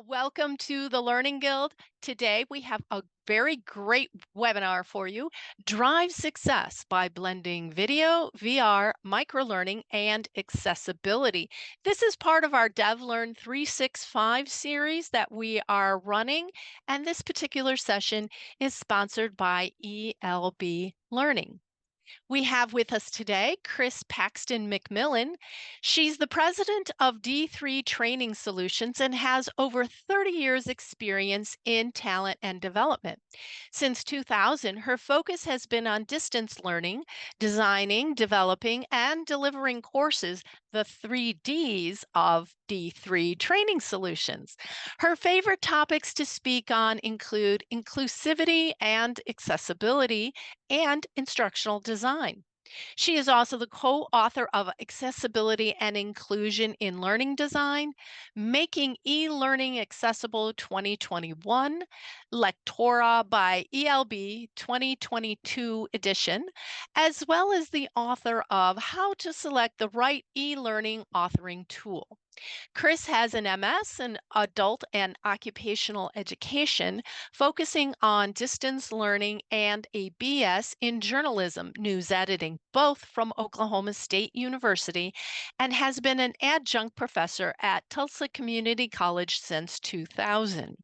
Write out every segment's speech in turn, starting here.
Welcome to the Learning Guild. Today we have a very great webinar for you, Drive Success by Blending Video, VR, Microlearning, and Accessibility. This is part of our DevLearn 365 series that we are running, and this particular session is sponsored by ELB Learning. We have with us today Chris Paxton McMillan. She's the president of D3 Training Solutions and has over 30 years experience in talent and development. Since 2000, her focus has been on distance learning, designing, developing, and delivering courses, the 3Ds of D3 Training Solutions. Her favorite topics to speak on include inclusivity and accessibility and instructional design. She is also the co author of Accessibility and Inclusion in Learning Design, Making eLearning Accessible 2021, Lectora by ELB 2022 edition, as well as the author of How to Select the Right eLearning Authoring Tool. Chris has an MS in adult and occupational education, focusing on distance learning, and a BS in journalism, news editing, both from Oklahoma State University, and has been an adjunct professor at Tulsa Community College since 2000.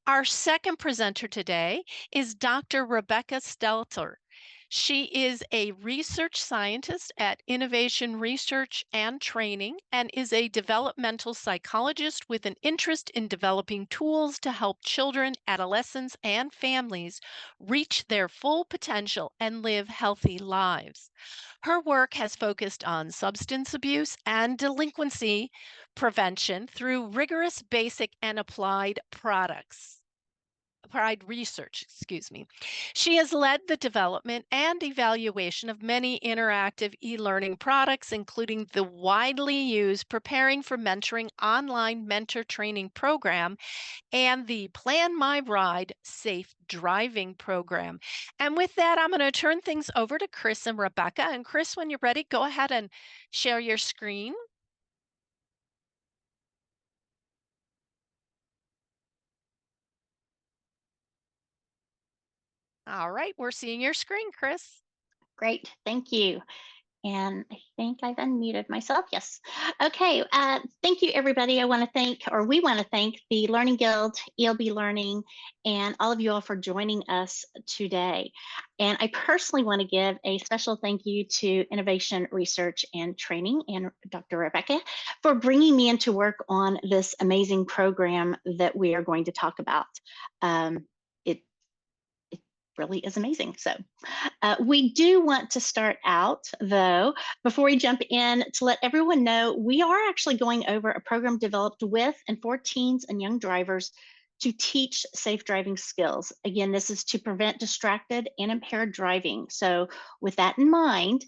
Our second presenter today is Dr. Rebecca Stelter. She is a research scientist at Innovation Research and Training and is a developmental psychologist with an interest in developing tools to help children, adolescents, and families reach their full potential and live healthy lives. Her work has focused on substance abuse and delinquency prevention through rigorous basic and applied research, excuse me. She has led the development and evaluation of many interactive e-learning products, including the widely used Preparing for Mentoring online mentor training program and the Plan My Ride Safe Driving program. And with that, I'm going to turn things over to Chris and Rebecca. And Chris, when you're ready, go ahead and share your screen. All right, we're seeing your screen, Chris. Great, thank you. And I think I've unmuted myself. Yes. Okay. Thank you, everybody. We want to thank the Learning Guild, ELB Learning, and all of you all for joining us today. And I personally want to give a special thank you to Innovation Research and Training and Dr. Rebecca for bringing me into work on this amazing program that we are going to talk about. It really is amazing. So we do want to start out, though, before we jump in, to let everyone know we are actually going over a program developed with and for teens and young drivers to teach safe driving skills. Again, this is to prevent distracted and impaired driving. So with that in mind,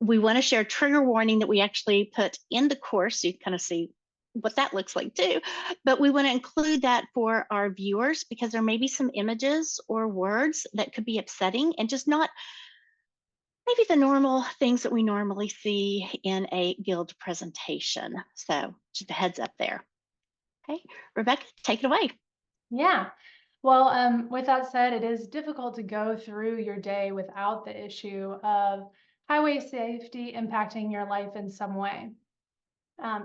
we want to share a trigger warning that we actually put in the course so you can kind of see what that looks like too. But we want to include that for our viewers because there may be some images or words that could be upsetting and just not maybe the normal things that we normally see in a guild presentation. So just a heads up there. Okay, Rebecca, take it away. Yeah. Well, with that said, it is difficult to go through your day without the issue of highway safety impacting your life in some way.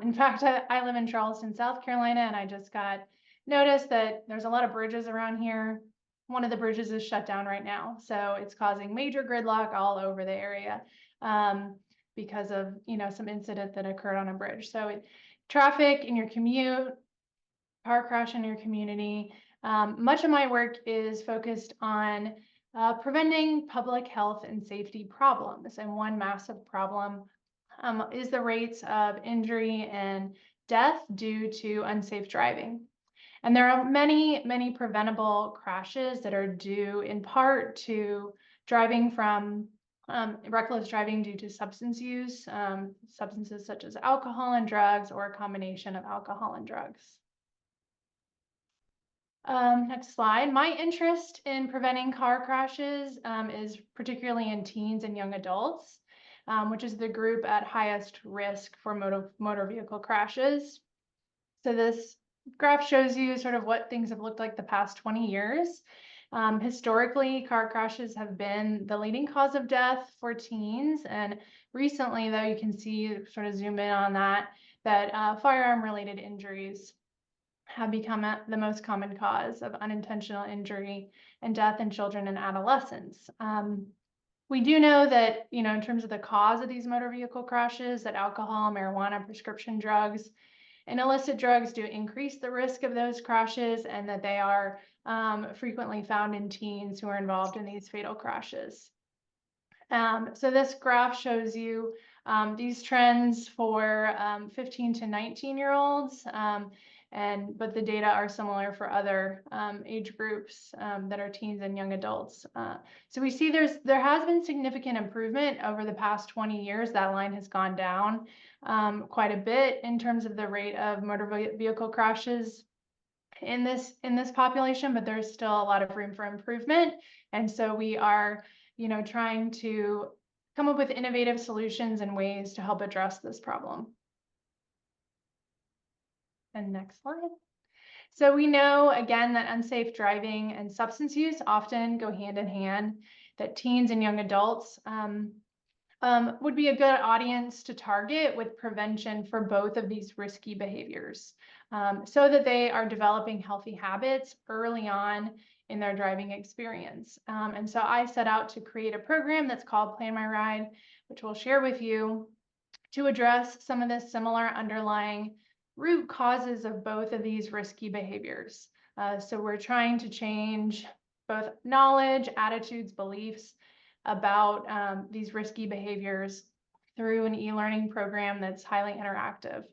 In fact, I live in Charleston, South Carolina, and I just got notice that there's a lot of bridges around here. One of the bridges is shut down right now, so it's causing major gridlock all over the area because of some incident that occurred on a bridge. So traffic in your commute, car crash in your community. Much of my work is focused on preventing public health and safety problems, and one massive problem is the rates of injury and death due to unsafe driving. And there are many, many preventable crashes that are due in part to driving from reckless driving due to substance use, substances such as alcohol and drugs, or a combination of alcohol and drugs. Next slide. My interest in preventing car crashes is particularly in teens and young adults, which is the group at highest risk for motor vehicle crashes. So this graph shows you sort of what things have looked like the past 20 years. Historically, car crashes have been the leading cause of death for teens. And recently, though, you can see, sort of zoom in on that, firearm-related injuries have become the most common cause of unintentional injury and death in children and adolescents. We do know that, in terms of the cause of these motor vehicle crashes, that alcohol, marijuana, prescription drugs, and illicit drugs do increase the risk of those crashes, and that they are frequently found in teens who are involved in these fatal crashes. So this graph shows you these trends for 15 to 19-year-olds, but the data are similar for other age groups that are teens and young adults. So we see there has been significant improvement over the past 20 years. That line has gone down quite a bit in terms of the rate of motor vehicle crashes in this population, but there's still a lot of room for improvement. And so we are, trying to come up with innovative solutions and ways to help address this problem. And next slide. So we know, again, that unsafe driving and substance use often go hand in hand, that teens and young adults would be a good audience to target with prevention for both of these risky behaviors, so that they are developing healthy habits early on in their driving experience. And so I set out to create a program that's called Plan My Ride, which we'll share with you, to address some of the similar underlying root causes of both of these risky behaviors. So we're trying to change both knowledge, attitudes, beliefs about these risky behaviors through an e-learning program that's highly interactive.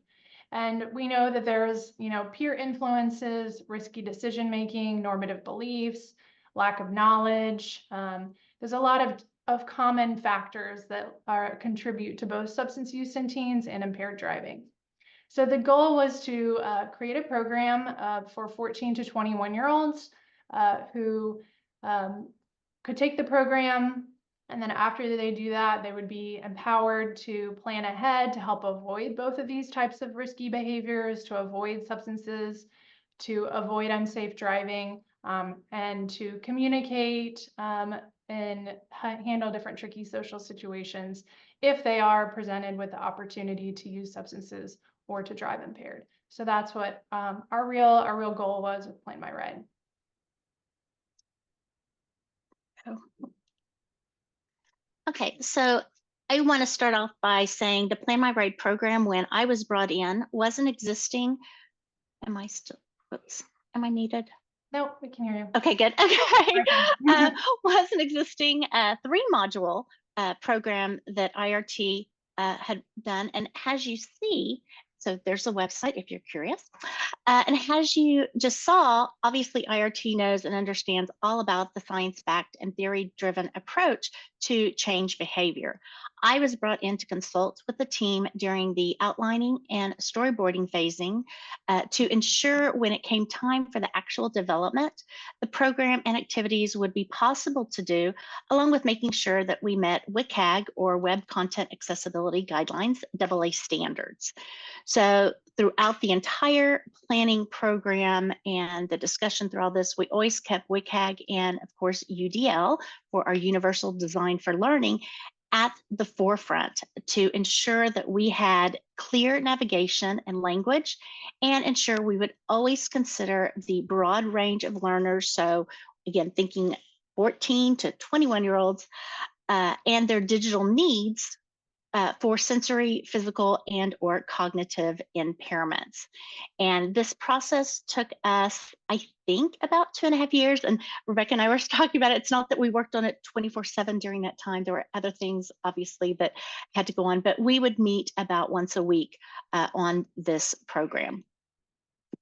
And we know that there's, peer influences, risky decision-making, normative beliefs, lack of knowledge. There's a lot of common factors that contribute to both substance use in teens and impaired driving. So the goal was to create a program for 14 to 21-year-olds who could take the program, and then after they do that, they would be empowered to plan ahead to help avoid both of these types of risky behaviors, to avoid substances, to avoid unsafe driving, and to communicate and handle different tricky social situations if they are presented with the opportunity to use substances or to drive impaired. So that's what our real goal was with Plan My Ride. Okay, so I want to start off by saying the Plan My Ride program, when I was brought in, wasn't existing. Am I still, whoops, am I muted? No, we can hear you. Okay, good. Okay. Was an existing 3-module program that IRT had done. And as you see, so there's a website if you're curious. And as you just saw, obviously IRT knows and understands all about the science-backed and theory-driven approach to change behavior. I was brought in to consult with the team during the outlining and storyboarding phasing to ensure when it came time for the actual development, the program and activities would be possible to do, along with making sure that we met WCAG, or Web Content Accessibility Guidelines, AA standards. So throughout the entire planning program and the discussion through all this, we always kept WCAG and, of course, UDL, for our Universal Design for Learning, at the forefront to ensure that we had clear navigation and language, and ensure we would always consider the broad range of learners. So again, thinking 14 to 21-year-olds and their digital needs for sensory, physical, and or cognitive impairments. And this process took us, I think, about 2.5 years. And Rebecca and I were talking about it. It's not that we worked on it 24/7 during that time. There were other things, obviously, that had to go on, but we would meet about once a week on this program.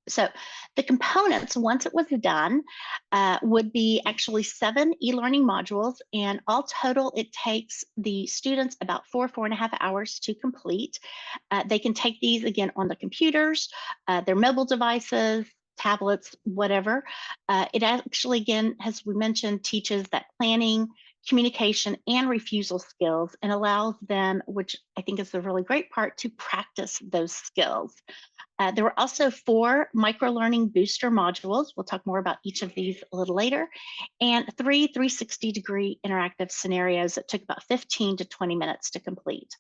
So the components, once it was done, would be actually 7 e-learning modules, and all total, it takes the students about 4.5 hours to complete. They can take these again on the computers, their mobile devices, tablets, whatever. It actually, again, as we mentioned, teaches that planning, communication, and refusal skills, and allows them, which I think is the really great part, to practice those skills. There were also 4 microlearning booster modules. We'll talk more about each of these a little later, and 3 360-degree interactive scenarios that took about 15 to 20 minutes to complete.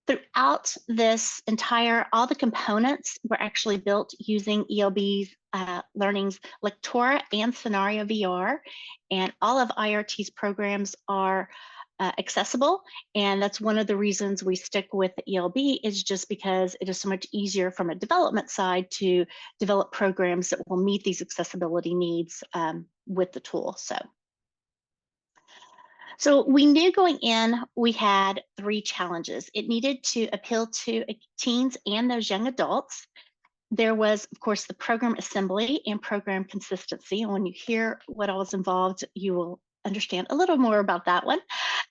Throughout this entire, all the components were actually built using ELB's Learning's Lectora and Scenario VR, and all of IRT's programs are accessible, and that's one of the reasons we stick with the ELB, is just because it is so much easier from a development side to develop programs that will meet these accessibility needs with the tool. So we knew going in, we had 3 challenges. It needed to appeal to teens and those young adults. There was, of course, the program assembly and program consistency. And when you hear what all was involved, you will understand a little more about that one.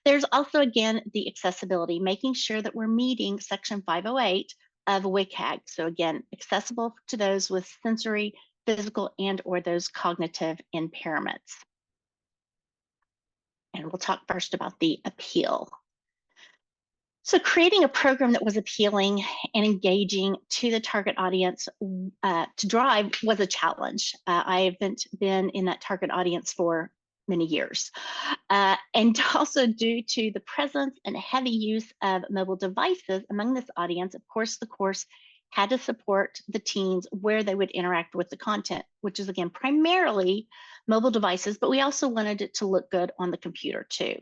There's also, again, the accessibility, making sure that we're meeting Section 508 of WCAG. So again, accessible to those with sensory, physical, and or those cognitive impairments. And we'll talk first about the appeal. So creating a program that was appealing and engaging to the target audience to drive was a challenge. I haven't been in that target audience for many years. And also due to the presence and heavy use of mobile devices among this audience, of course, the course had to support the teens where they would interact with the content, which is, again, primarily mobile devices, but we also wanted it to look good on the computer too.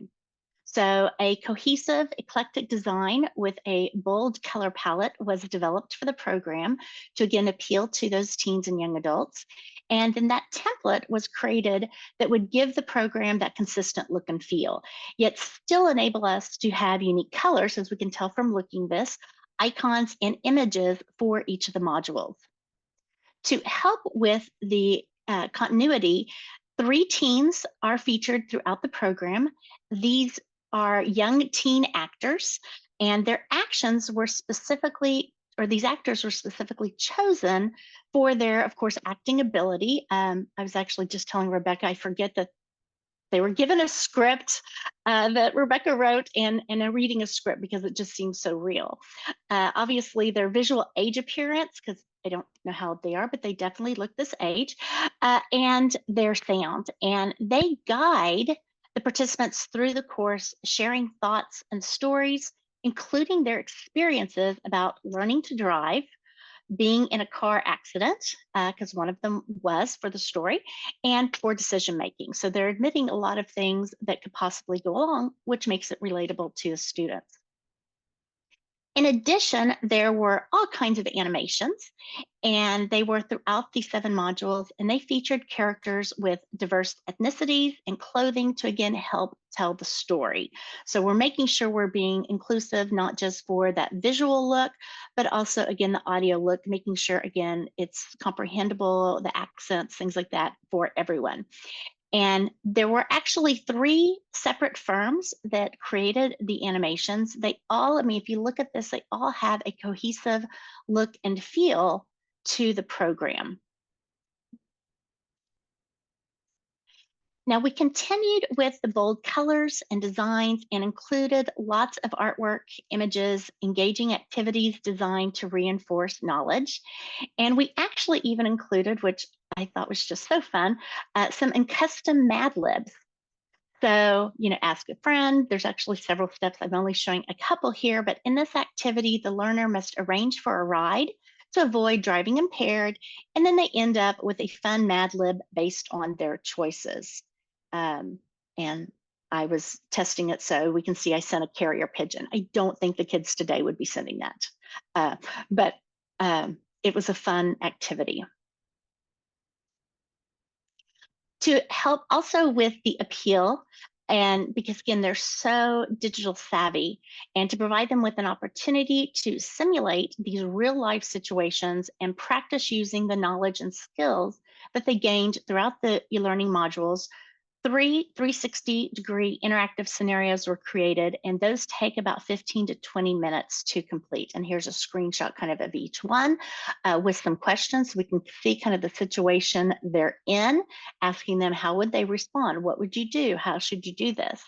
So a cohesive, eclectic design with a bold color palette was developed for the program to, again, appeal to those teens and young adults. And then that template was created that would give the program that consistent look and feel, yet still enable us to have unique colors, as we can tell from looking this, icons and images for each of the modules. To help with the continuity, 3 teens are featured throughout the program. These are young teen actors, and their actions were specifically, or these actors were specifically chosen for their, of course, acting ability. I was actually just telling Rebecca, I forget that they were given a script that Rebecca wrote, and are reading a script because it just seems so real. Obviously, their visual age appearance, because I don't know how they are, but they definitely look this age, and their sound. And they guide the participants through the course, sharing thoughts and stories, including their experiences about learning to drive, being in a car accident, because one of them was for the story, and for decision making. So they're admitting a lot of things that could possibly go along, which makes it relatable to the students. In addition, there were all kinds of animations, and they were throughout the 7 modules, and they featured characters with diverse ethnicities and clothing to, again, help tell the story. So we're making sure we're being inclusive, not just for that visual look, but also, again, the audio look, making sure, again, it's comprehensible, the accents, things like that for everyone. And there were actually 3 separate firms that created the animations. They all, I mean, if you look at this, they all have a cohesive look and feel to the program. Now, we continued with the bold colors and designs and included lots of artwork, images, engaging activities designed to reinforce knowledge. And we actually even included, which I thought was just so fun, some custom Mad Libs. So, ask a friend. There's actually several steps. I'm only showing a couple here, but in this activity, the learner must arrange for a ride to avoid driving impaired, and then they end up with a fun Mad Lib based on their choices. And I was testing it, so we can see I sent a carrier pigeon. I don't think the kids today would be sending that, but it was a fun activity. To help also with the appeal, and because, again, they're so digital savvy, and to provide them with an opportunity to simulate these real life situations and practice using the knowledge and skills that they gained throughout the e-learning modules, 3 360-degree interactive scenarios were created, and those take about 15 to 20 minutes to complete. And here's a screenshot kind of each one with some questions. We can see kind of the situation they're in, asking them how would they respond? What would you do? How should you do this?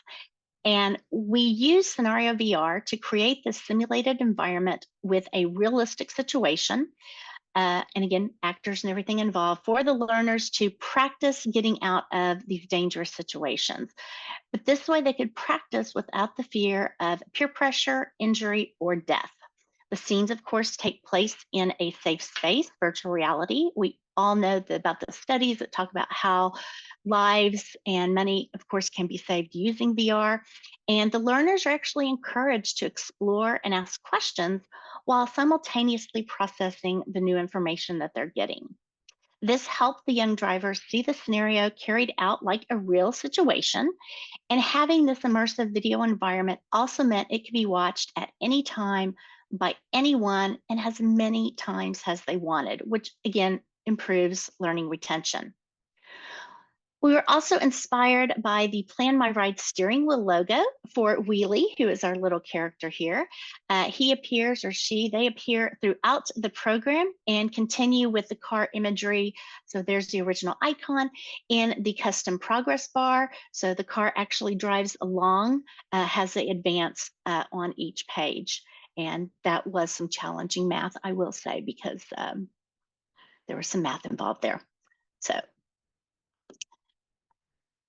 And we use Scenario VR to create this simulated environment with a realistic situation. And again, actors and everything involved for the learners to practice getting out of these dangerous situations. But this way they could practice without the fear of peer pressure, injury, or death. The scenes, of course, take place in a safe space, virtual reality. We all know about the studies that talk about how lives and money, of course, can be saved using VR. And the learners are actually encouraged to explore and ask questions while simultaneously processing the new information that they're getting. This helped the young drivers see the scenario carried out like a real situation, and having this immersive video environment also meant it could be watched at any time by anyone and as many times as they wanted, which again improves learning retention. We were also inspired by the Plan My Ride steering wheel logo for Wheelie, who is our little character here. He appears, or she, they appear throughout the program and continue with the car imagery. So there's the original icon in the custom progress bar. So the car actually drives along, has the advance on each page. And that was some challenging math, I will say, because there was some math involved there. So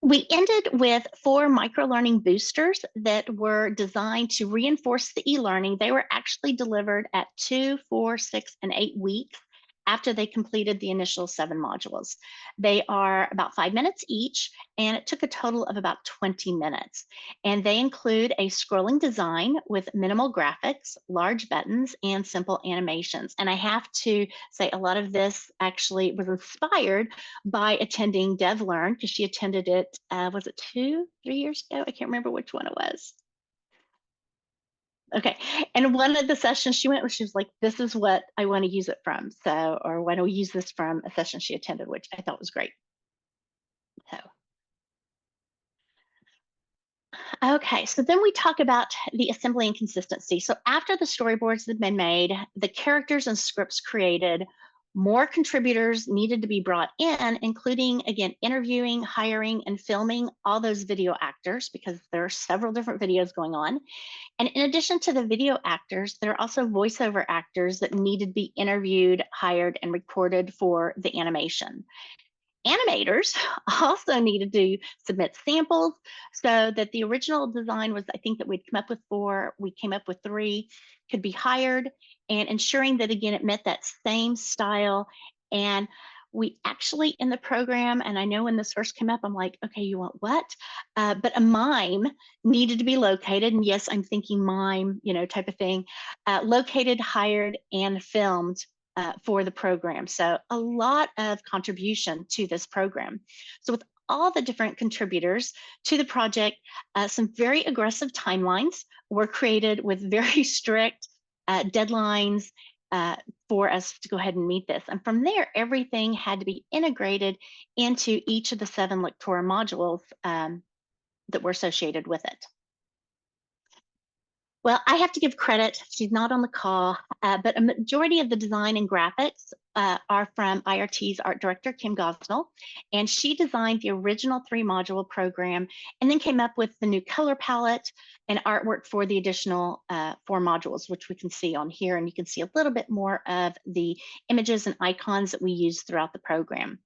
we ended with 4 microlearning boosters that were designed to reinforce the e-learning. They were actually delivered at 2, 4, 6, and 8 weeks after they completed the initial 7 modules. They are about 5 minutes each, and it took a total of about 20 minutes. And they include a scrolling design with minimal graphics, large buttons, and simple animations. And I have to say a lot of this actually was inspired by attending DevLearn, because she attended it, was it 2, 3 years ago? I can't remember which one it was. Okay, and one of the sessions she went where she was like, this is what I want to use it from. So, or why don't we use this from a session she attended, which I thought was great. So, okay, so then we talk about the assembly and consistency. So after the storyboards had been made, the characters and scripts created, more contributors needed to be brought in, including, again, interviewing, hiring, and filming all those video actors, because there are several different videos going on. And in addition to the video actors, there are also voiceover actors that needed to be interviewed, hired, and recorded for the animation. Animators also needed to submit samples so that the original design was, I think that we'd come up with 4, we came up with 3, could be hired, and ensuring that, again, it met that same style. And we actually, in the program, and I know when this first came up, I'm like, okay, you want what? But a mime needed to be located, and yes, I'm thinking mime, type of thing, located, hired, and filmed for the program. So a lot of contribution to this program. So with all the different contributors to the project, some very aggressive timelines were created with very strict deadlines for us to go ahead and meet this. And from there, everything had to be integrated into each of the 7 Lectora modules that were associated with it. Well, I have to give credit, she's not on the call, but a majority of the design and graphics are from IRT's art director, Kim Gosnell, and she designed the original 3-module program and then came up with the new color palette and artwork for the additional 4 modules, which we can see on here, and you can see a little bit more of the images and icons that we use throughout the program.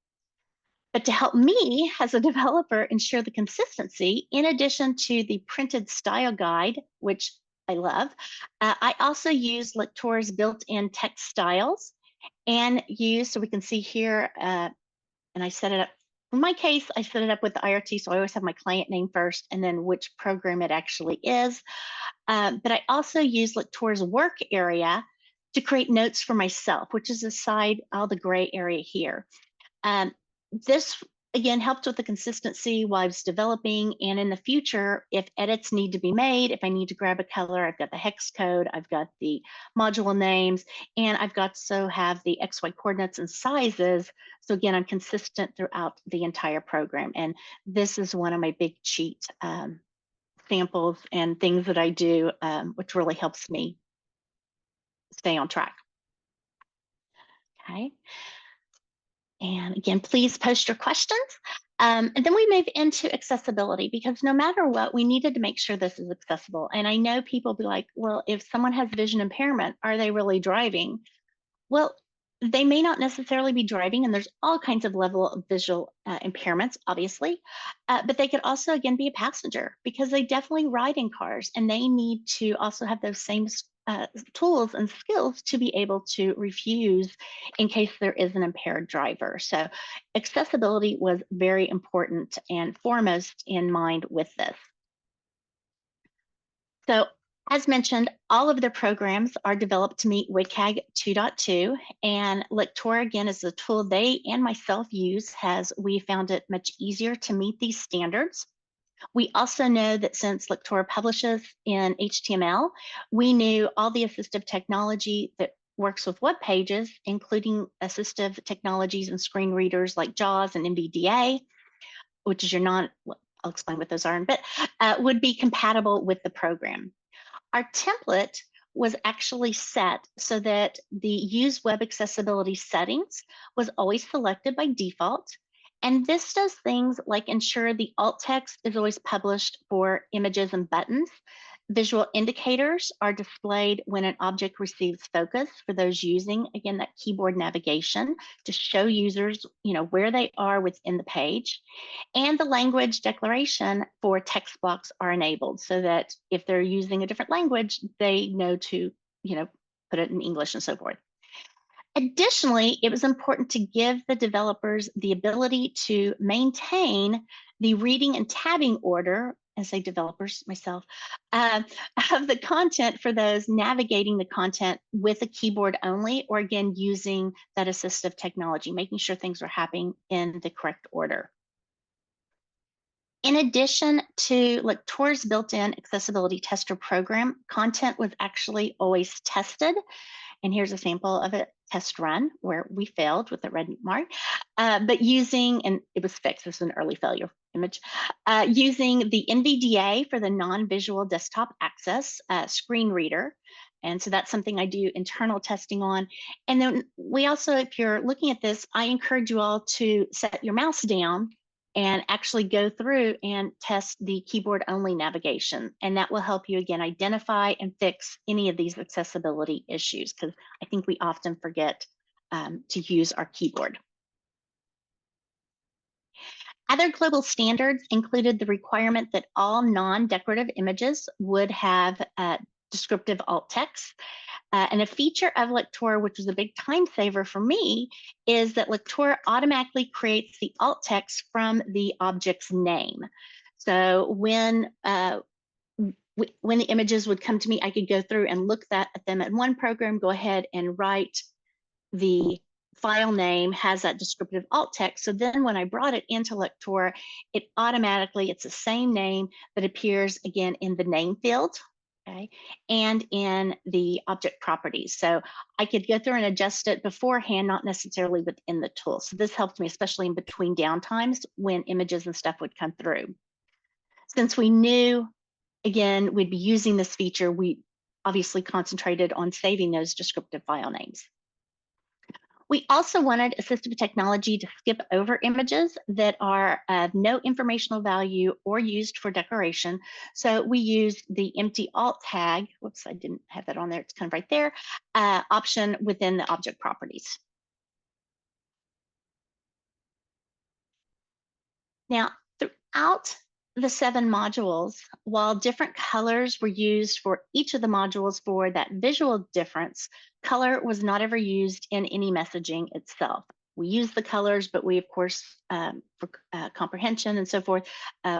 But to help me as a developer ensure the consistency, in addition to the printed style guide, which I love, I also use Lectora's built-in text styles and use, so we can see here, and I set it up, in my case, I set it up with the IRT, so I always have my client name first and then which program it actually is. But I also use Lectora's work area to create notes for myself, which is aside all the gray area here. This again, helped with the consistency while I was developing. And in the future, if edits need to be made, if I need to grab a color, I've got the hex code, I've got the module names, and I've got to have the XY coordinates and sizes. So again, I'm consistent throughout the entire program. And this is one of my big cheat samples and things that I do, which really helps me stay on track. Okay. And again, please post your questions. And then we move into accessibility, because no matter what, we needed to make sure this is accessible. And I know people be like, well, if someone has vision impairment, are they really driving? Well, they may not necessarily be driving, and there's all kinds of level of visual impairments, obviously, but they could also, again, be a passenger, because they definitely ride in cars, and they need to also have those same tools and skills to be able to refuse in case there is an impaired driver. So accessibility was very important and foremost in mind with this. So as mentioned, all of the programs are developed to meet WCAG 2.2, and Lectora, again, is the tool they and myself use, as we found it much easier to meet these standards. We also know that since Lectora publishes in HTML, we knew all the assistive technology that works with web pages, including assistive technologies and screen readers like JAWS and NVDA, which is I'll explain what those are in a bit, would be compatible with the program. Our template was actually set so that the Use Web Accessibility settings was always selected by default. And this does things like ensure the alt text is always published for images and buttons. Visual indicators are displayed when an object receives focus for those using, again, that keyboard navigation to show users, where they are within the page. And the language declaration for text blocks are enabled so that if they're using a different language, they know to, put it in English and so forth. Additionally, it was important to give the developers the ability to maintain the reading and tabbing order, as a developers myself, of the content for those navigating the content with a keyboard only, or again, using that assistive technology, making sure things are happening in the correct order. In addition to Lectora's built-in accessibility tester program, content was actually always tested. And here's a sample of a test run where we failed with the red mark, but using, and it was fixed, this is an early failure image, using the NVDA for the non-visual desktop access screen reader. And so that's something I do internal testing on. And then we also, if you're looking at this, I encourage you all to set your mouse down and actually go through and test the keyboard only navigation. And that will help you, again, identify and fix any of these accessibility issues, because I think we often forget to use our keyboard. Other global standards included the requirement that all non-decorative images would have descriptive alt text. And a feature of Lectora, which was a big time saver for me, is that Lectora automatically creates the alt text from the object's name. So when the images would come to me, I could go through and look at them in one program, go ahead and write the file name has that descriptive alt text. So then when I brought it into Lectora, it's the same name that appears again in the name field. Okay, and in the object properties. So I could go through and adjust it beforehand, not necessarily within the tool. So this helped me, especially in between downtimes when images and stuff would come through. Since we knew, again, we'd be using this feature, we obviously concentrated on saving those descriptive file names. We also wanted assistive technology to skip over images that are of no informational value or used for decoration. So we used the empty alt tag, whoops, I didn't have that on there, it's kind of right there, option within the object properties. Now, throughout the 7 modules, while different colors were used for each of the modules for that visual difference, color was not ever used in any messaging itself. We use the colors, but we, of course, for comprehension and so forth,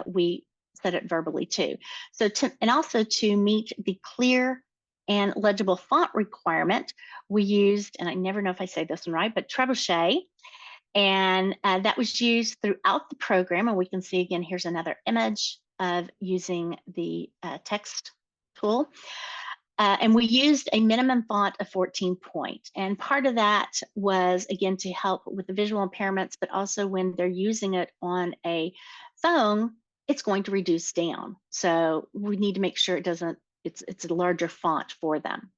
we set it verbally too. So, and also to meet the clear and legible font requirement, we used, and I never know if I say this one right, but trebuchet. And that was used throughout the program. And we can see again, here's another image of using the text tool. And we used a minimum font of 14 point. And part of that was, again, to help with the visual impairments, but also when they're using it on a phone, it's going to reduce down. So we need to make sure it doesn't, it's a larger font for them.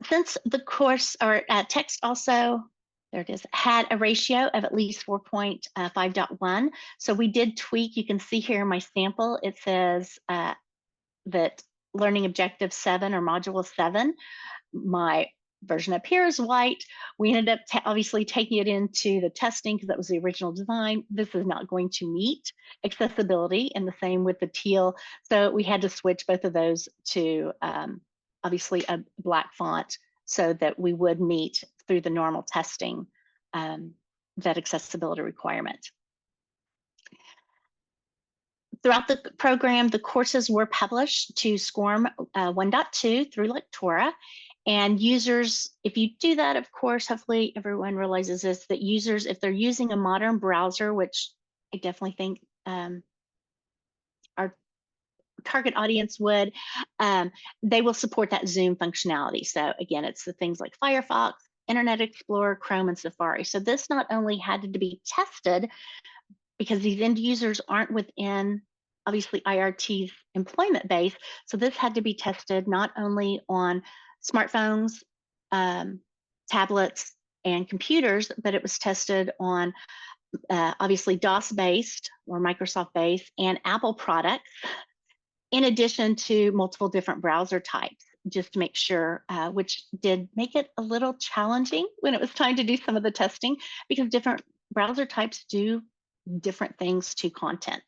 Since the course or text also, there it is, had a ratio of at least 4.5.1. So we did tweak, you can see here in my sample, it says that learning objective 7 or module 7, my version up here is white. We ended up obviously taking it into the testing because that was the original design. This is not going to meet accessibility, and the same with the teal. So we had to switch both of those to obviously a black font so that we would meet through the normal testing that accessibility requirement. Throughout the program, the courses were published to SCORM 1.2 through Lectora. And users, if you do that, of course, hopefully everyone realizes this, that users, if they're using a modern browser, which I definitely think our target audience would, they will support that Zoom functionality. So again, it's the things like Firefox, Internet Explorer, Chrome, and Safari. So this not only had to be tested because these end users aren't within, obviously, IRT's employment base. So this had to be tested not only on smartphones, tablets, and computers, but it was tested on obviously DOS-based or Microsoft-based and Apple products, in addition to multiple different browser types, just to make sure, which did make it a little challenging when it was time to do some of the testing, because different browser types do different things to content.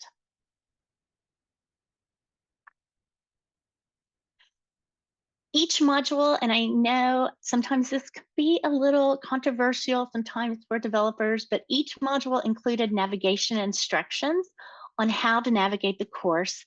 Each module, and I know sometimes this could be a little controversial sometimes for developers, but each module included navigation instructions on how to navigate the course.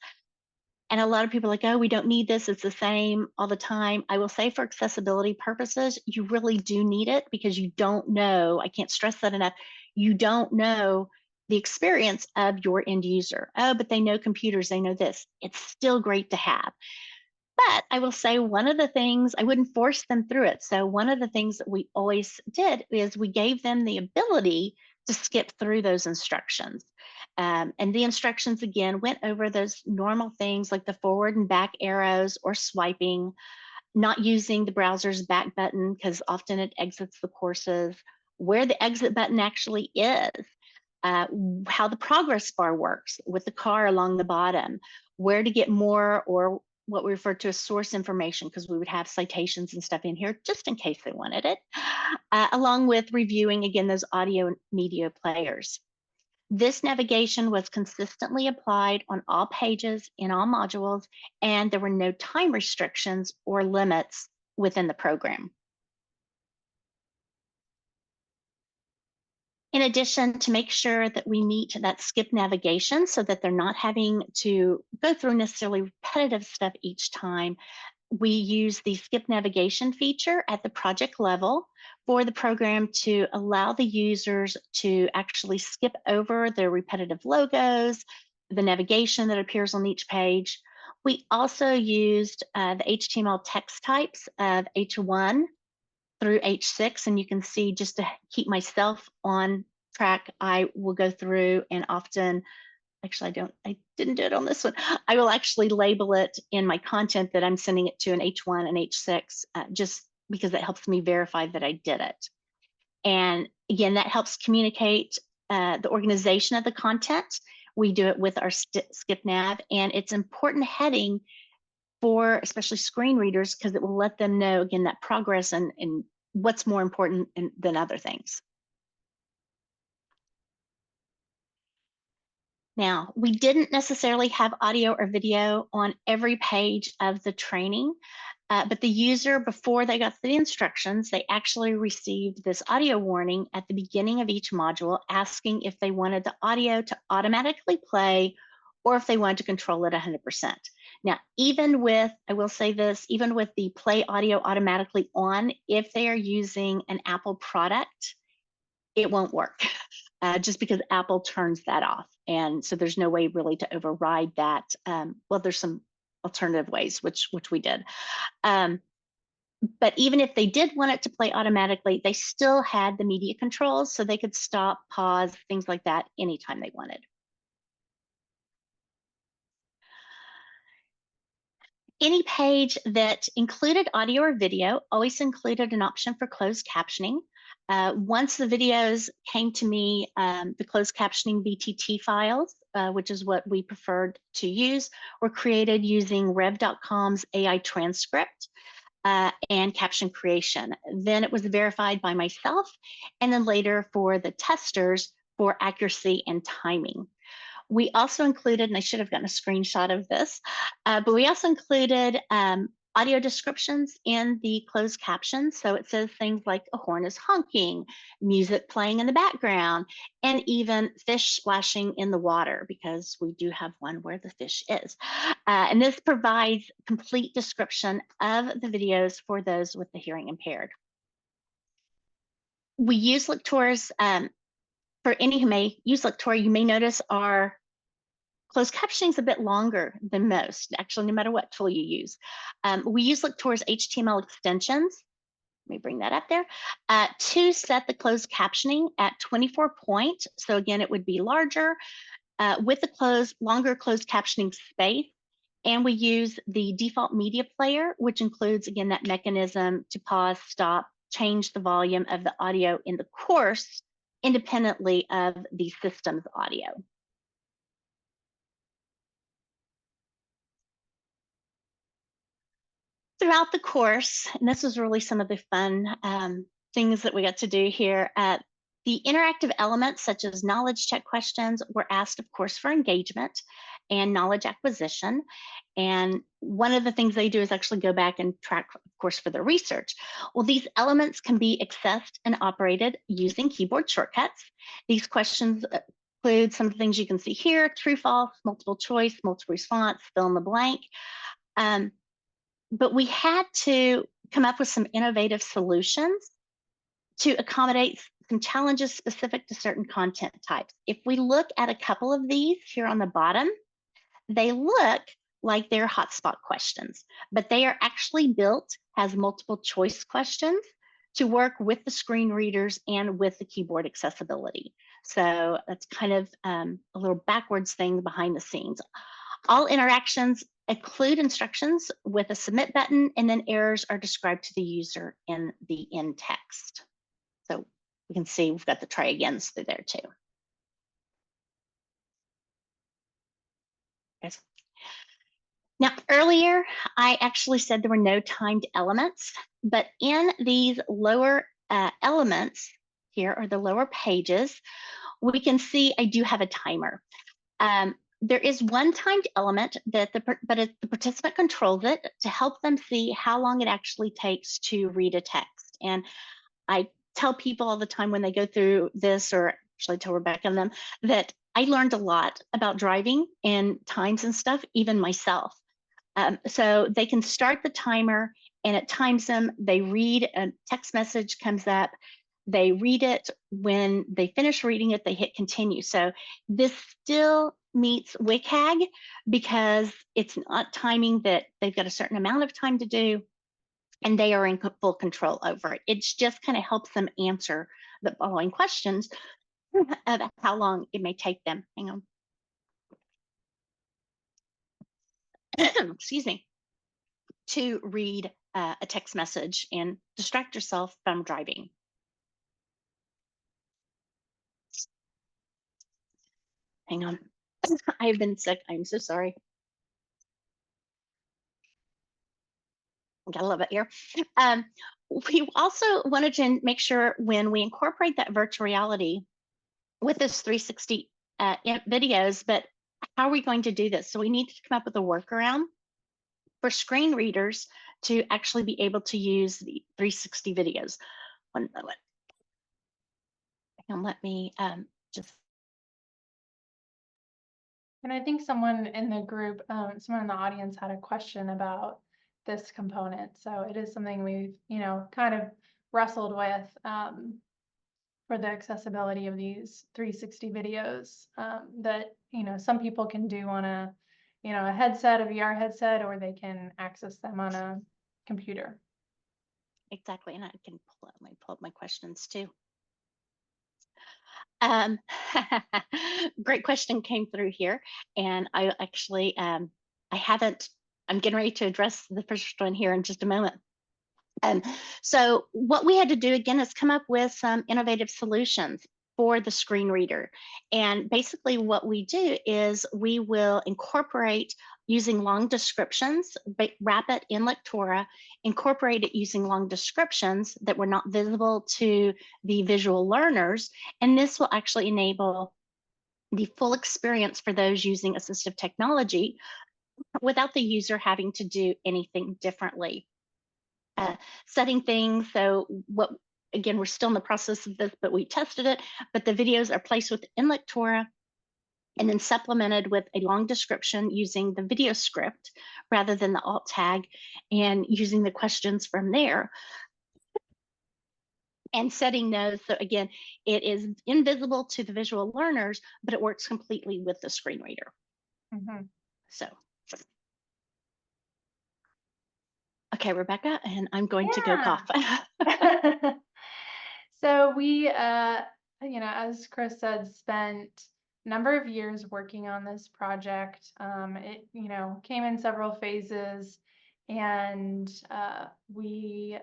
And a lot of people are like, oh, we don't need this, it's the same all the time. I will say for accessibility purposes, you really do need it because you don't know, I can't stress that enough, you don't know the experience of your end user. Oh, but they know computers, they know this. It's still great to have. But I will say one of the things, I wouldn't force them through it. So one of the things that we always did is we gave them the ability to skip through those instructions. And the instructions, again, went over those normal things like the forward and back arrows or swiping, not using the browser's back button because often it exits the courses, where the exit button actually is, how the progress bar works with the car along the bottom, where to get more or what we refer to as source information, because we would have citations and stuff in here just in case they wanted it, along with reviewing, again, those audio and media players. This navigation was consistently applied on all pages in all modules, and there were no time restrictions or limits within the program. In addition, to make sure that we meet that skip navigation so that they're not having to go through necessarily repetitive stuff each time, we use the skip navigation feature at the project level for the program to allow the users to actually skip over their repetitive logos, the navigation that appears on each page. We also used the HTML text types of H1 through H6, and you can see, just to keep myself on track, I will go through and often, actually I didn't do it on this one, I will actually label it in my content that I'm sending it to an H1 and H6, just because it helps me verify that I did it. And again, that helps communicate the organization of the content. We do it with our skip nav, and it's important heading for especially screen readers because it will let them know, again, that progress and what's more important than other things. Now, we didn't necessarily have audio or video on every page of the training, but the user, before they got the instructions, they actually received this audio warning at the beginning of each module asking if they wanted the audio to automatically play or if they wanted to control it 100%. Now, even with, I will say this, even with the play audio automatically on, if they are using an Apple product, it won't work just because Apple turns that off. And so there's no way really to override that. Well, there's some alternative ways, which we did. But even if they did want it to play automatically, they still had the media controls, so they could stop, pause, things like that anytime they wanted. Any page that included audio or video always included an option for closed captioning. Once the videos came to me, the closed captioning BTT files, which is what we preferred to use, were created using Rev.com's AI transcript and caption creation. Then it was verified by myself, and then later for the testers for accuracy and timing. We also included, and I should have gotten a screenshot of this, but we also included audio descriptions in the closed captions. So it says things like a horn is honking, music playing in the background, and even fish splashing in the water, because we do have one where the fish is. And this provides complete description of the videos for those with the hearing impaired. We use lectors. For any who may use Lector, you may notice our closed captioning is a bit longer than most, actually, no matter what tool you use. We use Lector's HTML extensions. Let me bring that up there, to set the closed captioning at 24 point. So again, it would be larger with the longer closed captioning space. And we use the default media player, which includes, again, that mechanism to pause, stop, change the volume of the audio in the course independently of the system's audio. Throughout the course, and this was really some of the fun things that we got to do here, the interactive elements such as knowledge check questions were asked, of course, for engagement and knowledge acquisition. And one of the things they do is actually go back and track, of course, for the research. Well, these elements can be accessed and operated using keyboard shortcuts. These questions include some of the things you can see here: true, false, multiple choice, multiple response, fill in the blank. But we had to come up with some innovative solutions to accommodate some challenges specific to certain content types. If we look at a couple of these here on the bottom, they look like they're hotspot questions, but they are actually built as multiple choice questions to work with the screen readers and with the keyboard accessibility. So that's kind of a little backwards thing behind the scenes. All interactions include instructions with a submit button, and then errors are described to the user in the in text. So we can see we've got the try agains through there too. Yes. Now, earlier, I actually said there were no timed elements, but in these lower elements here, or the lower pages, we can see I do have a timer. There is one timed element that the participant controls it to help them see how long it actually takes to read a text. And I tell people all the time when they go through this, or actually tell Rebecca and them, that I learned a lot about driving and times and stuff, even myself. So they can start the timer and it times them. They read, a text message comes up. They read it. When they finish reading it, they hit continue. So this still meets WCAG because it's not timing that they've got a certain amount of time to do and they are in full control over it. It just kind of helps them answer the following questions of how long it may take them. Hang on. Excuse me. To read a text message and distract yourself from driving. Hang on. I've been sick. I'm so sorry. Gotta love it here. We also wanted to make sure when we incorporate that virtual reality with this 360 videos, but how are we going to do this? So we need to come up with a workaround for screen readers to actually be able to use the 360 videos. One moment. And let me just. And I think someone in the group, someone in the audience had a question about this component. So it is something we've, kind of wrestled with for the accessibility of these 360 videos that, some people can do on a, a headset, a VR headset, or they can access them on a computer. Exactly. And I can pull up my questions too. Um, great question came through here. And I actually, I haven't, I'm getting ready to address the first one here in just a moment. So what we had to do again is come up with some innovative solutions for the screen reader. And basically what we do is we will incorporate using long descriptions, wrap it in Lectora, incorporate it using long descriptions that were not visible to the visual learners. And this will actually enable the full experience for those using assistive technology without the user having to do anything differently. Setting things. So what, again, we're still in the process of this, but we tested it, but the videos are placed within Lectora and then supplemented with a long description using the video script rather than the alt tag, and using the questions from there and setting those. So again, it is invisible to the visual learners, but it works completely with the screen reader. Mm-hmm. So okay, Rebecca, and I'm going to go cough. So we, as Chris said, spent a number of years working on this project. It, came in several phases, and we,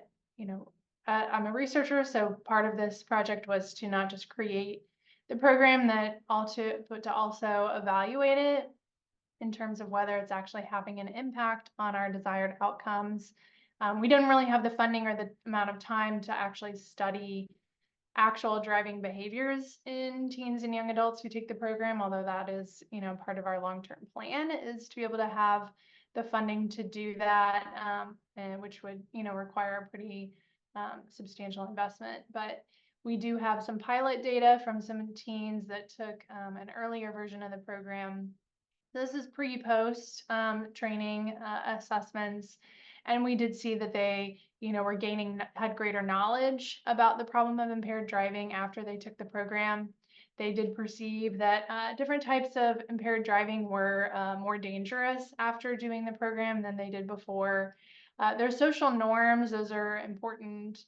I'm a researcher, so part of this project was to not just create the program but to also evaluate it in terms of whether it's actually having an impact on our desired outcomes. We didn't really have the funding or the amount of time to actually study actual driving behaviors in teens and young adults who take the program, although that is, part of our long-term plan is to be able to have the funding to do that, and which would, require a pretty substantial investment. But we do have some pilot data from some teens that took an earlier version of the program. This is pre-post training assessments, and we did see that they, had greater knowledge about the problem of impaired driving after they took the program. They did perceive that different types of impaired driving were more dangerous after doing the program than they did before. Their social norms, those are important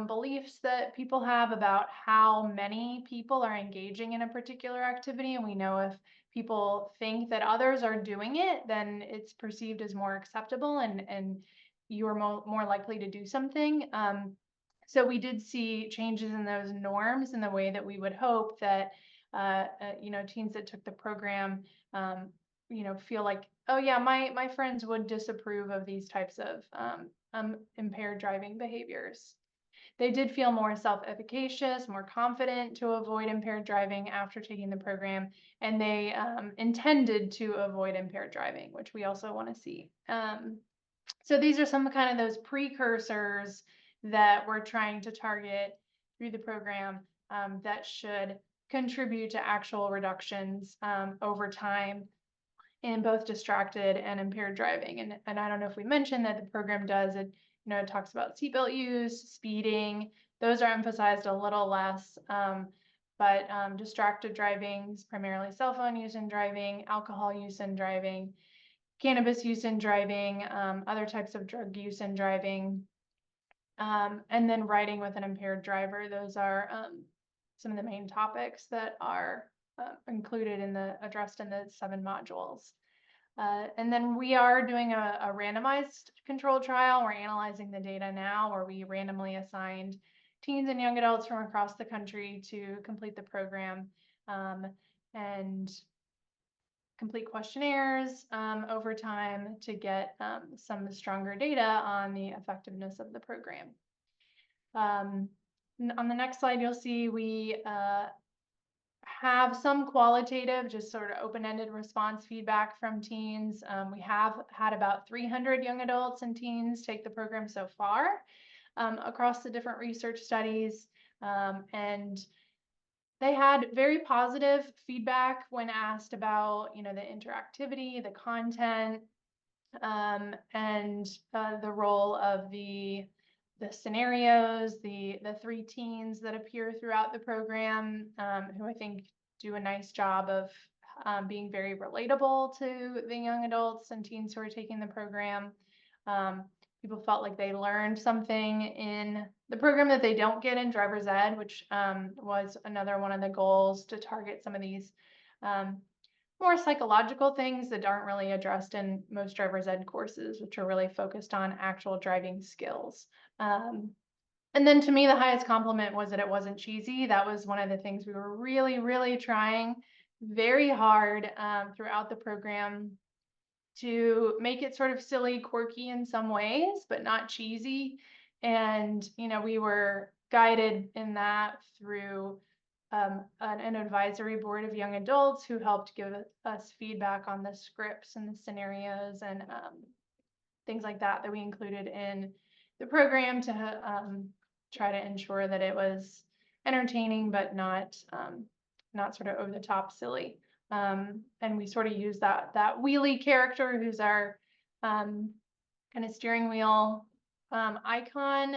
beliefs that people have about how many people are engaging in a particular activity. And we know if people think that others are doing it, then it's perceived as more acceptable, and you're more likely to do something. So we did see changes in those norms in the way that we would hope that, teens that took the program, feel like, oh yeah, my friends would disapprove of these types of impaired driving behaviors. They did feel more self-efficacious, more confident to avoid impaired driving after taking the program, and they intended to avoid impaired driving, which we also want to see. So these are some kind of those precursors that we're trying to target through the program that should contribute to actual reductions over time in both distracted and impaired driving. And I don't know if we mentioned that the program does it, it talks about seatbelt use, speeding. Those are emphasized a little less, but distracted driving is primarily cell phone use in driving, alcohol use in driving, cannabis use in driving, other types of drug use in driving, and then riding with an impaired driver. Those are some of the main topics that are included addressed in the 7 modules. And then we are doing a randomized controlled trial. We're analyzing the data now, where we randomly assigned teens and young adults from across the country to complete the program and complete questionnaires over time to get some stronger data on the effectiveness of the program. On the next slide, you'll see we have some qualitative, just sort of open-ended response feedback from teens. We have had about 300 young adults and teens take the program so far across the different research studies. And they had very positive feedback when asked about, the interactivity, the content, and the role of the the scenarios, the three teens that appear throughout the program, who I think do a nice job of being very relatable to the young adults and teens who are taking the program. People felt like they learned something in the program that they don't get in driver's ed, which was another one of the goals, to target some of these more psychological things that aren't really addressed in most driver's ed courses, which are really focused on actual driving skills. And then to me, the highest compliment was that it wasn't cheesy. That was one of the things we were really, really trying very hard throughout the program to make it sort of silly, quirky in some ways, but not cheesy. And, we were guided in that through an advisory board of young adults who helped give us feedback on the scripts and the scenarios and things like that we included in the program to try to ensure that it was entertaining, but not sort of over the top silly. And we sort of use that wheelie character, who's our kind of steering wheel icon.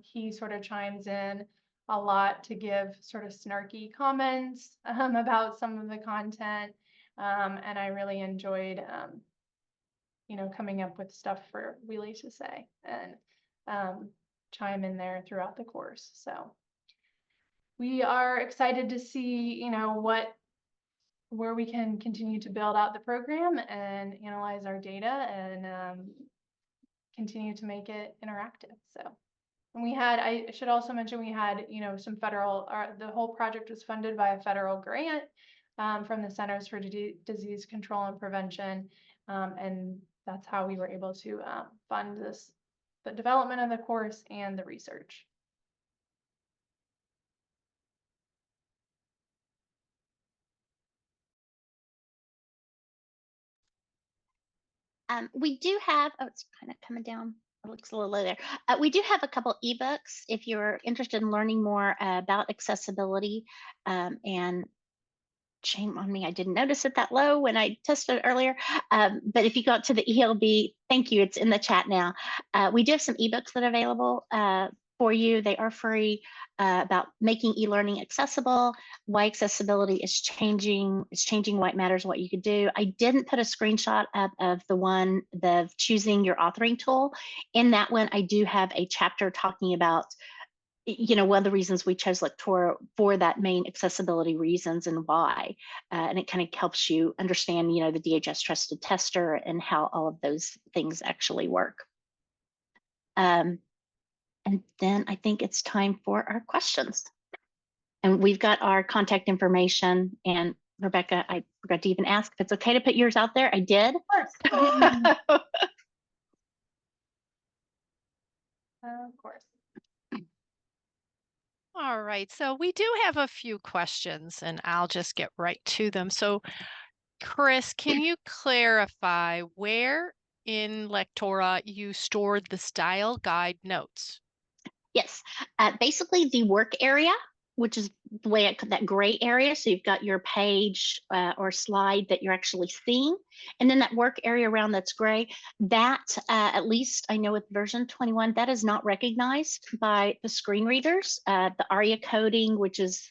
He sort of chimes in a lot to give sort of snarky comments about some of the content. And I really enjoyed, coming up with stuff for Wheelie to say and chime in there throughout the course. So we are excited to see, where we can continue to build out the program and analyze our data and continue to make it interactive. So, and I should also mention, we had, some federal, the whole project was funded by a federal grant from the Centers for Disease Control and Prevention. And that's how we were able to fund the development of the course and the research. We do have, oh, it's kind of coming down. It looks a little low there. We do have a couple ebooks if you're interested in learning more about accessibility. And shame on me, I didn't notice it that low when I tested it earlier. But if you go up to the ELB, thank you, it's in the chat now. We do have some ebooks that are available for you. They are free, about making e-learning accessible, why accessibility is changing, why it matters, what you could do. I didn't put a screenshot up of the choosing your authoring tool. In that one, I do have a chapter talking about one of the reasons we chose Lectora for that main accessibility reasons and why. And it kind of helps you understand, the DHS trusted tester and how all of those things actually work. And then I think it's time for our questions. And we've got our contact information. And Rebecca, I forgot to even ask if it's okay to put yours out there. I did. Of course. Of course. All right, so we do have a few questions and I'll just get right to them. So Chris, can you clarify where in Lectora you stored the style guide notes? Yes, basically the work area, which is the way that gray area. So you've got your page or slide that you're actually seeing. And then that work area around that's gray, that at least I know with version 21, that is not recognized by the screen readers. The ARIA coding, which is,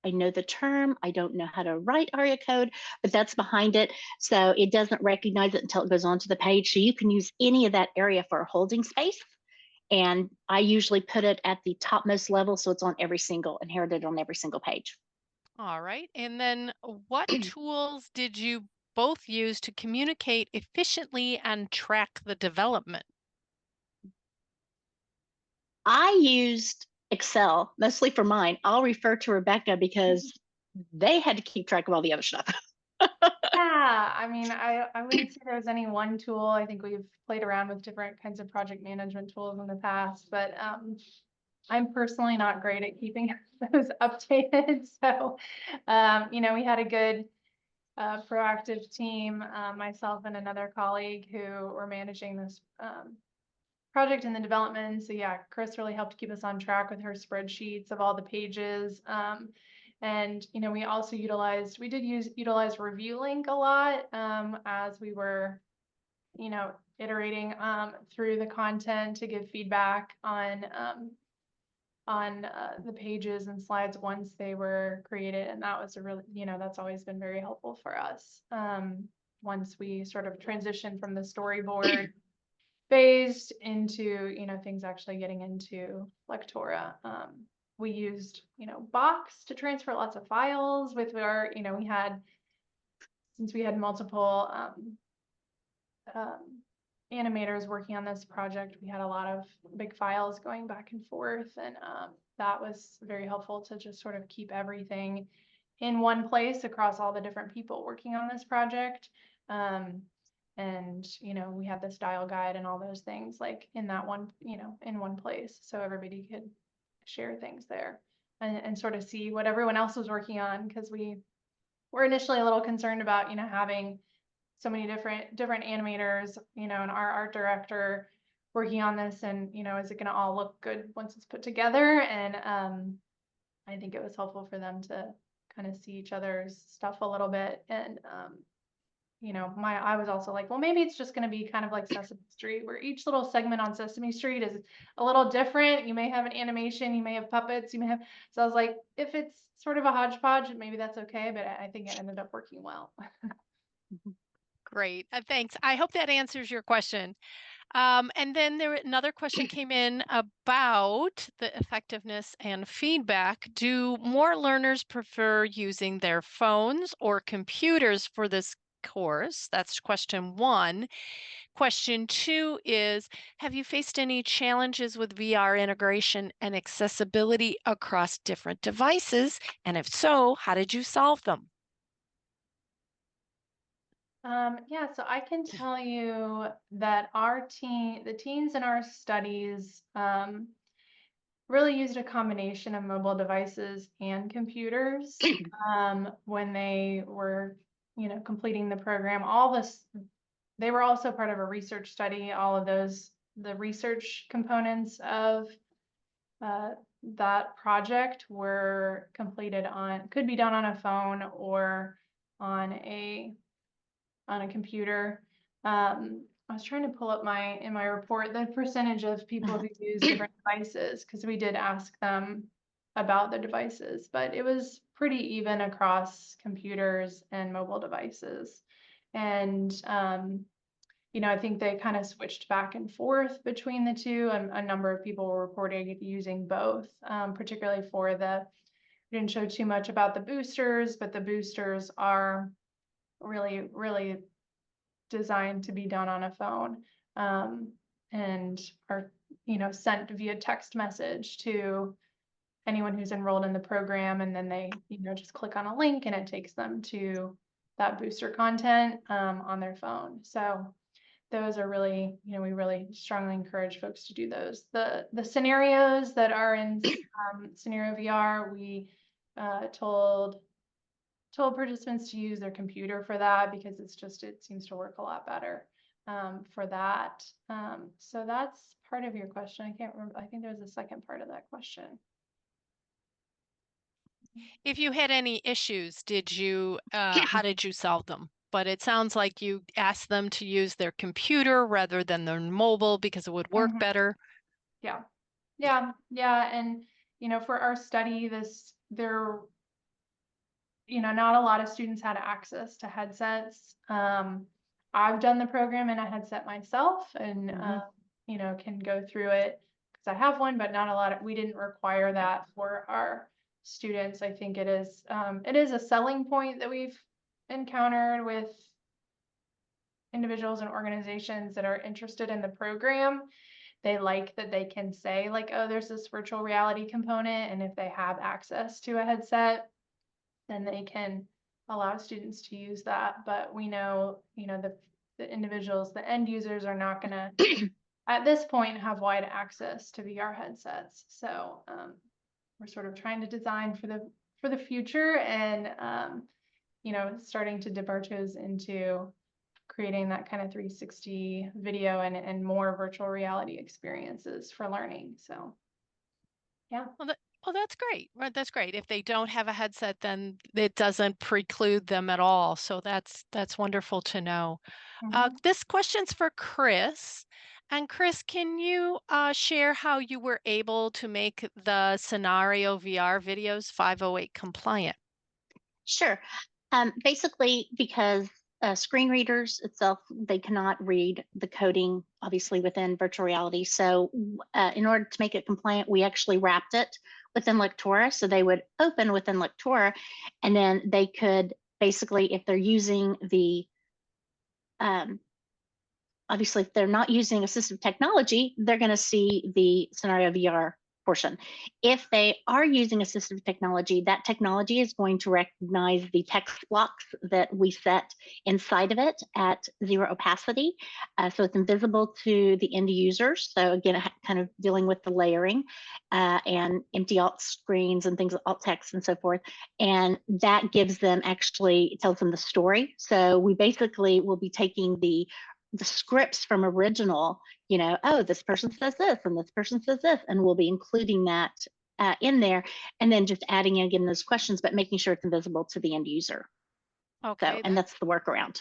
I know the term, I don't know how to write ARIA code, but that's behind it. So it doesn't recognize it until it goes onto the page. So you can use any of that area for a holding space. And I usually put it at the topmost level, so it's inherited on every single page. All right. And then what tools did you both use to communicate efficiently and track the development? I used Excel mostly for mine. I'll refer to Rebecca because they had to keep track of all the other stuff. Yeah, I mean, I wouldn't say there's any one tool. I think we've played around with different kinds of project management tools in the past, but I'm personally not great at keeping those updated. So, we had a good proactive team, myself and another colleague who were managing this project in the development. So yeah, Chris really helped keep us on track with her spreadsheets of all the pages. And we also utilize Review Link a lot as we were, iterating through the content to give feedback on the pages and slides once they were created. And that was a really, that's always been very helpful for us. Once we sort of transitioned from the storyboard phased into, things actually getting into Lectora. We used, Box to transfer lots of files with our, since we had multiple animators working on this project, we had a lot of big files going back and forth, and that was very helpful to just sort of keep everything in one place across all the different people working on this project. And we had the style guide and all those things like in that one, in one place, so everybody could share things there and sort of see what everyone else was working on, because we were initially a little concerned about having so many different animators, and our art director working on this, and is it going to all look good once it's put together? And I think it was helpful for them to kind of see each other's stuff a little bit. And I was also like, well, maybe it's just going to be kind of like Sesame Street, where each little segment on Sesame Street is a little different. You may have an animation, you may have puppets, you may have. So I was like, if it's sort of a hodgepodge, maybe that's okay. But I think it ended up working well. Great. Thanks. I hope that answers your question. And then another question came in about the effectiveness and feedback. Do more learners prefer using their phones or computers for this course? That's question one. Question two is, have you faced any challenges with VR integration and accessibility across different devices? And if so, how did you solve them? Yeah, so I can tell you that the teens in our studies really used a combination of mobile devices and computers when they were, completing the program. They were also part of a research study. All of the research components of that project could be done on a phone or on a computer. I was trying to pull up in my report the percentage of people who use different devices, because we did ask them about the devices, but it was pretty even across computers and mobile devices. And I think they kind of switched back and forth between the two, and a number of people were reporting using both, particularly we didn't show too much about the boosters, but the boosters are really, really designed to be done on a phone, and are sent via text message to anyone who's enrolled in the program, and then they just click on a link and it takes them to that booster content on their phone. So those are really, we really strongly encourage folks to do those. The scenarios that are in Scenario VR, we told participants to use their computer for that, because it seems to work a lot better for that. So that's part of your question. I can't remember. I think there was a second part of that question. If you had any issues, how did you solve them? But it sounds like you asked them to use their computer rather than their mobile because it would work better. Yeah. And, for our study, not a lot of students had access to headsets. I've done the program in a headset myself, and, can go through it because I have one, but not a lot we didn't require that for our students. I think it is a selling point that we've encountered with individuals and organizations that are interested in the program. They like that they can say like, oh, there's this virtual reality component, and if they have access to a headset, then they can allow students to use that. But we know, the individuals, the end users, are not going to at this point have wide access to VR headsets. So we're sort of trying to design for the future, and starting to dip our toes into creating that kind of 360 video and more virtual reality experiences for learning. So yeah. Well, Oh, that's great. Right, that's great. If they don't have a headset, then it doesn't preclude them at all. So that's wonderful to know. Mhm. This question's for Chris. And Chris, can you share how you were able to make the scenario VR videos 508 compliant? Sure. Basically, because screen readers itself, they cannot read the coding, obviously, within virtual reality. So, in order to make it compliant, we actually wrapped it within Lectora. So they would open within Lectora, and then they could basically, if they're using the um, obviously, if they're not using assistive technology, they're going to see the scenario VR portion. If they are using assistive technology, that technology is going to recognize the text blocks that we set inside of it at zero opacity. So it's invisible to the end users. So again, kind of dealing with the layering and empty alt screens and things, alt text and so forth. And that gives them actually, it tells them the story. So we basically will be taking the scripts from original, oh, this person says this and this person says this, and we'll be including that in there, and then just adding in again those questions, but making sure it's invisible to the end user. So, Okay, and that's the workaround.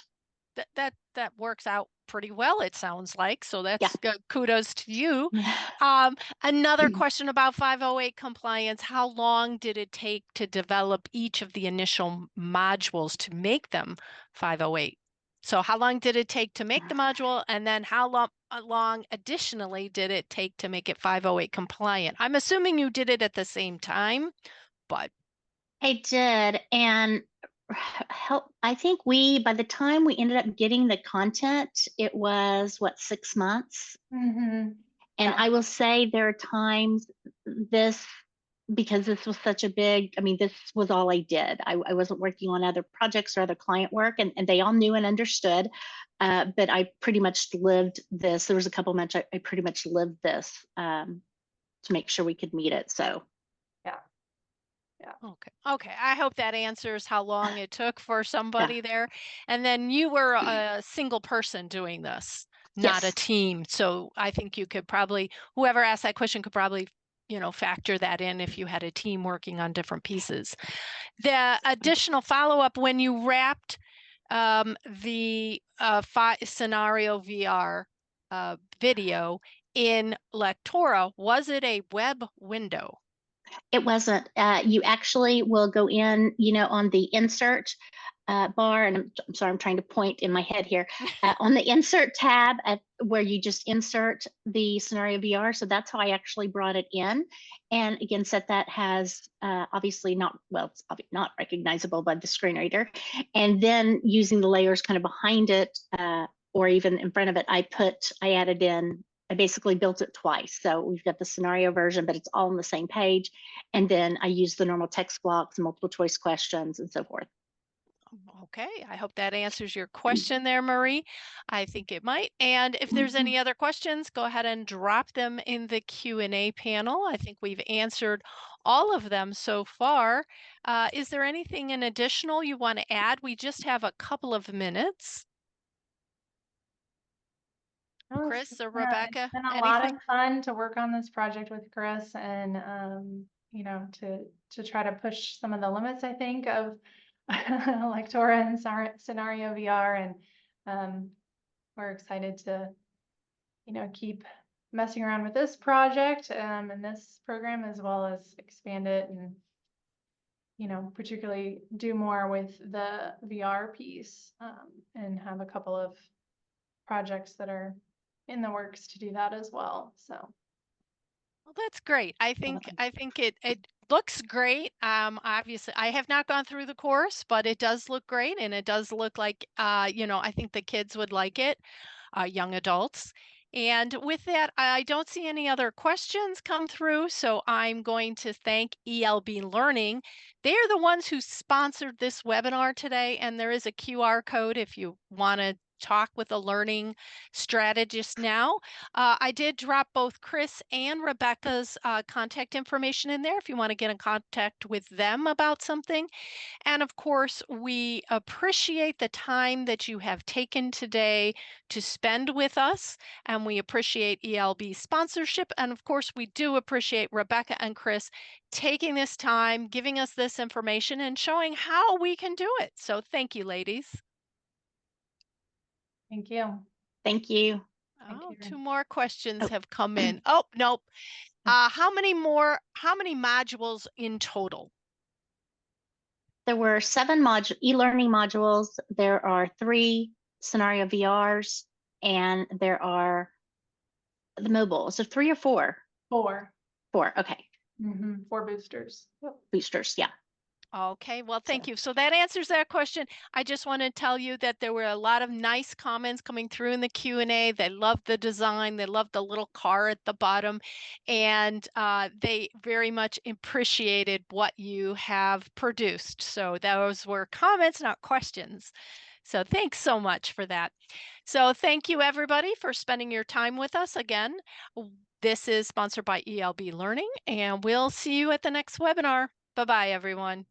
that works out pretty well, it sounds like. So Yeah. that's good. Kudos to you. Um, Another question about 508 compliance. How long did it take to develop each of the initial modules to make them 508? So how long did it take to make the module, and then how long additionally did it take to make it 508 compliant? I'm assuming you did it at the same time, but I did, and help. I think by the time we ended up getting the content, it was what, 6 months. Mhm. And Yeah. I will say there are times this, because this was such a big, I mean, this was all I did. I wasn't working on other projects or other client work, and they all knew and understood. But I pretty much lived this. There was a couple months I pretty much lived this to make sure we could meet it. So, Yeah. Yeah. okay. Okay. I hope that answers how long it took for yeah. somebody there. And then you were a single person doing this, not a Yes. team. So I think you could probably, whoever asked that question could probably, factor that in if you had a team working on different pieces. The additional follow-up when you wrapped the scenario VR video in Lectora, was it a web window? It wasn't. You actually will go in, on the insert bar, and I'm sorry, I'm trying to point in my head here. On the insert tab where you just insert the scenario VR. So that's how I actually brought it in. And again, set that has obviously not, well, it's not recognizable by the screen reader. And then using the layers kind of behind it or even in front of it, I added in, I basically built it twice. So we've got the scenario version, but it's all on the same page. And then I use the normal text blocks, multiple choice questions, and so forth. Okay, I hope that answers your question there, Marie. I think it might. And if there's any other questions, go ahead and drop them in the Q&A panel. I think we've answered all of them so far. Is there anything in additional you want to add? We just have a couple of minutes. Oh, Chris or it's Rebecca, been a lot anything? of fun to work on this project with Chris and to try to push some of the limits, I think, of Lectora and scenario VR. And um, we're excited to, keep messing around with this project and this program, as well as expand it and, particularly do more with the VR piece and have a couple of projects that are in the works to do that as well. So Well, that's great. I think it looks great. Obviously, I have not gone through the course, but it does look great, and it does look like I think the kids would like it, young adults. And with that, I don't see any other questions come through, so I'm going to thank ELB Learning. They're the ones who sponsored this webinar today, and there is a QR code if you want to talk with a learning strategist now. I did drop both Chris and Rebecca's contact information in there if you want to get in contact with them about something. And of course, we appreciate the time that you have taken today to spend with us, and we appreciate ELB sponsorship. And of course, we do appreciate Rebecca and Chris taking this time, giving us this information, and showing how we can do it. So thank you, ladies. Thank you. Thank you. Thank Oh, you. two more questions Oh. have come in. Oh, nope. How many modules in total? There were 7 e-learning modules. There are 3 scenario VRs, and there are the mobile. So 3 or 4? 4. 4. Okay. 4 boosters. Boosters. Yeah. Okay, well, thank So. you. So that answers that question. I just want to tell you that there were a lot of nice comments coming through in the Q&A. They loved the design. They loved the little car at the bottom, and they very much appreciated what you have produced. So those were comments, not questions. So thanks so much for that. So thank you, everybody, for spending your time with us again. This is sponsored by ELB Learning, and we'll see you at the next webinar. Bye-bye, everyone.